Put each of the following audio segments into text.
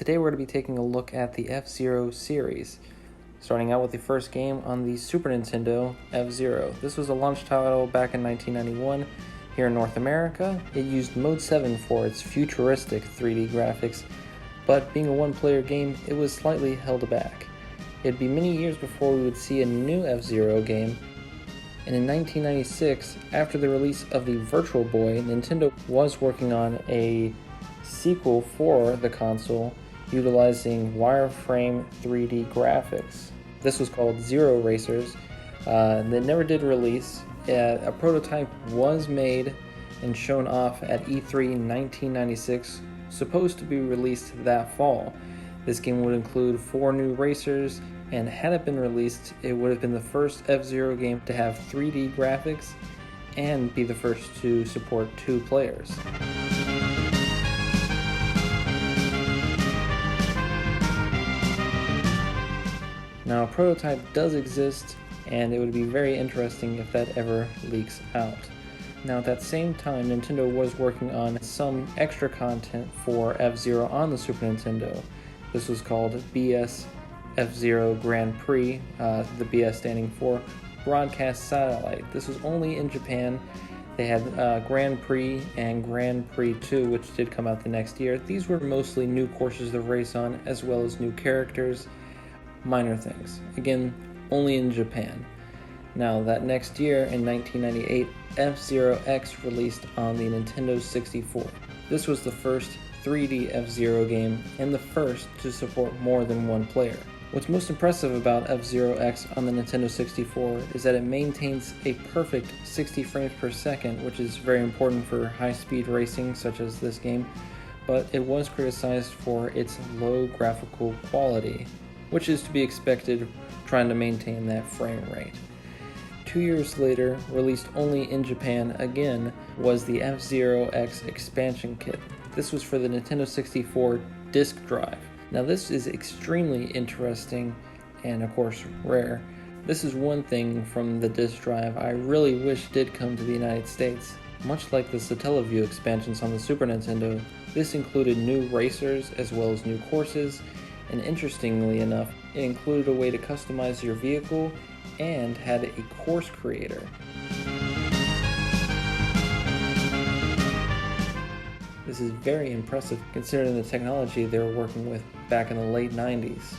Today we're going to be taking a look at the FZero series, starting out with the first game on the Super Nintendo, FZero. This was a launch title back in 1991 here in North America. It used Mode 7 for its futuristic 3D graphics, but being a one-player game, it was slightly held back. It'd be many years before we would see a new FZero game, and in 1996, after the release of the Virtual Boy, Nintendo was working on a sequel for the console utilizing wireframe 3D graphics. This was called Zero Racers. That never did release. A prototype was made and shown off at E3 1996, supposed to be released that fall. This game would include 4 new racers, and had it been released, it would have been the first FZero game to have 3D graphics and be the first to support 2 players. Now, a prototype does exist, and it would be very interesting if that ever leaks out. Now, at that same time, Nintendo was working on some extra content for FZero on the Super Nintendo. This was called BS FZero Grand Prix, the BS standing for Broadcast Satellite. This was only in Japan. They had Grand Prix and Grand Prix 2, which did come out the next year. These were mostly new courses to race on, as well as new characters. Minor things. Again, only in Japan. Now, that next year, in 1998, FZero X released on the Nintendo 64. This was the first 3D FZero game, and the first to support more than one player. What's most impressive about FZero X on the Nintendo 64 is that it maintains a perfect 60 frames per second, which is very important for high-speed racing such as this game, but it was criticized for its low graphical quality, which is to be expected trying to maintain that frame rate. 2 years later, released only in Japan again, was the FZero X expansion kit. This was for the Nintendo 64 disk drive. Now, this is extremely interesting and, of course, rare. This is one thing from the disk drive I really wish did come to the United States. Much like the Satellaview expansions on the Super Nintendo, this included new racers as well as new courses, and interestingly enough, it included a way to customize your vehicle and had a course creator. This is very impressive considering the technology they were working with back in the late 90s.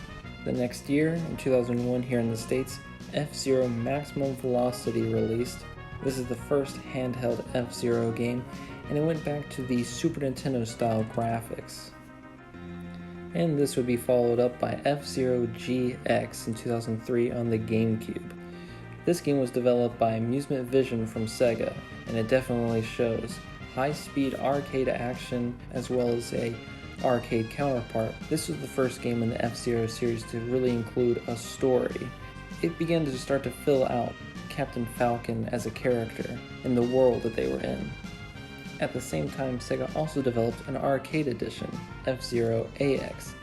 The next year, in 2001 here in the States, FZero Maximum Velocity released. This is the first handheld FZero game, and it went back to the Super Nintendo style graphics. And this would be followed up by FZero GX in 2003 on the GameCube. This game was developed by Amusement Vision from Sega, and it definitely shows high-speed arcade action as well as a arcade counterpart. This was the first game in the FZero series to really include a story. It began to start to fill out Captain Falcon as a character in the world that they were in. At the same time, Sega also developed an arcade edition, FZero AX.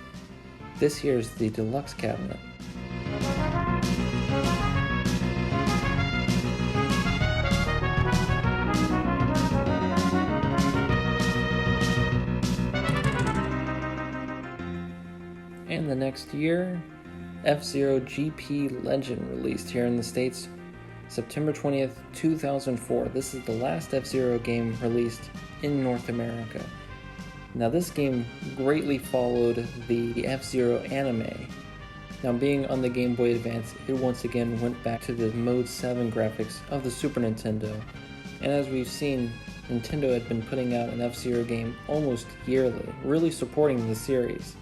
This here is the deluxe cabinet. And the next year, FZero GP Legend released here in the States September 20th, 2004. This is the last FZero game released in North America. Now, this game greatly followed the FZero anime. Now, being on the Gameboy Advance, it once again went back to the Mode 7 graphics of the Super Nintendo. And as we've seen, Nintendo had been putting out an FZero game almost yearly, really supporting the series.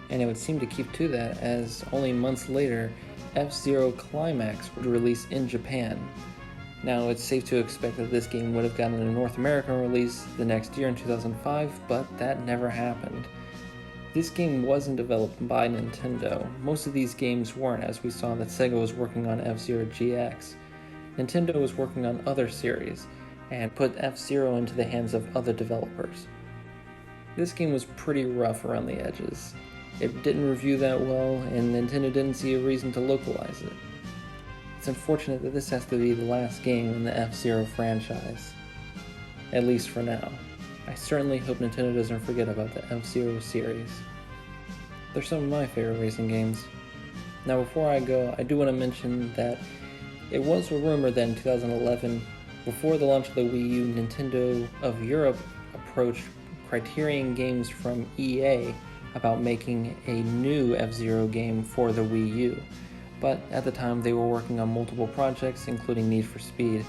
And it would seem to keep to that, as only months later, FZero Climax would release in Japan. Now, it's safe to expect that this game would have gotten a North American release the next year in 2005, but that never happened. This game wasn't developed by Nintendo. Most of these games weren't, as we saw that Sega was working on FZero GX. Nintendo was working on other series, and put FZero into the hands of other developers. This game was pretty rough around the edges. It didn't review that well, and Nintendo didn't see a reason to localize it. It's unfortunate that this has to be the last game in the FZero franchise. At least for now. I certainly hope Nintendo doesn't forget about the FZero series. They're some of my favorite racing games. Now before I go, I do want to mention that it was a rumor that in 2011, before the launch of the Wii U, Nintendo of Europe approached Criterion Games from EA about making a new F-Zero game for the Wii U. But at the time they were working on multiple projects, including Need for Speed,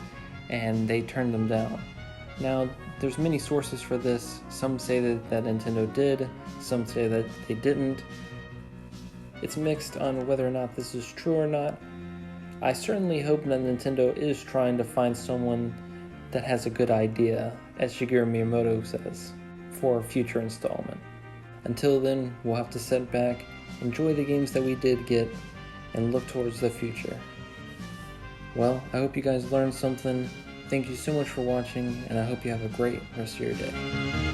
and they turned them down. Now, there's many sources for this. Some say that Nintendo did, some say that they didn't. It's mixed on whether or not this is true or not. I certainly hope that Nintendo is trying to find someone that has a good idea, as Shigeru Miyamoto says, for a future installment. Until then, we'll have to sit back, enjoy the games that we did get, and look towards the future. Well, I hope you guys learned something. Thank you so much for watching, and I hope you have a great rest of your day.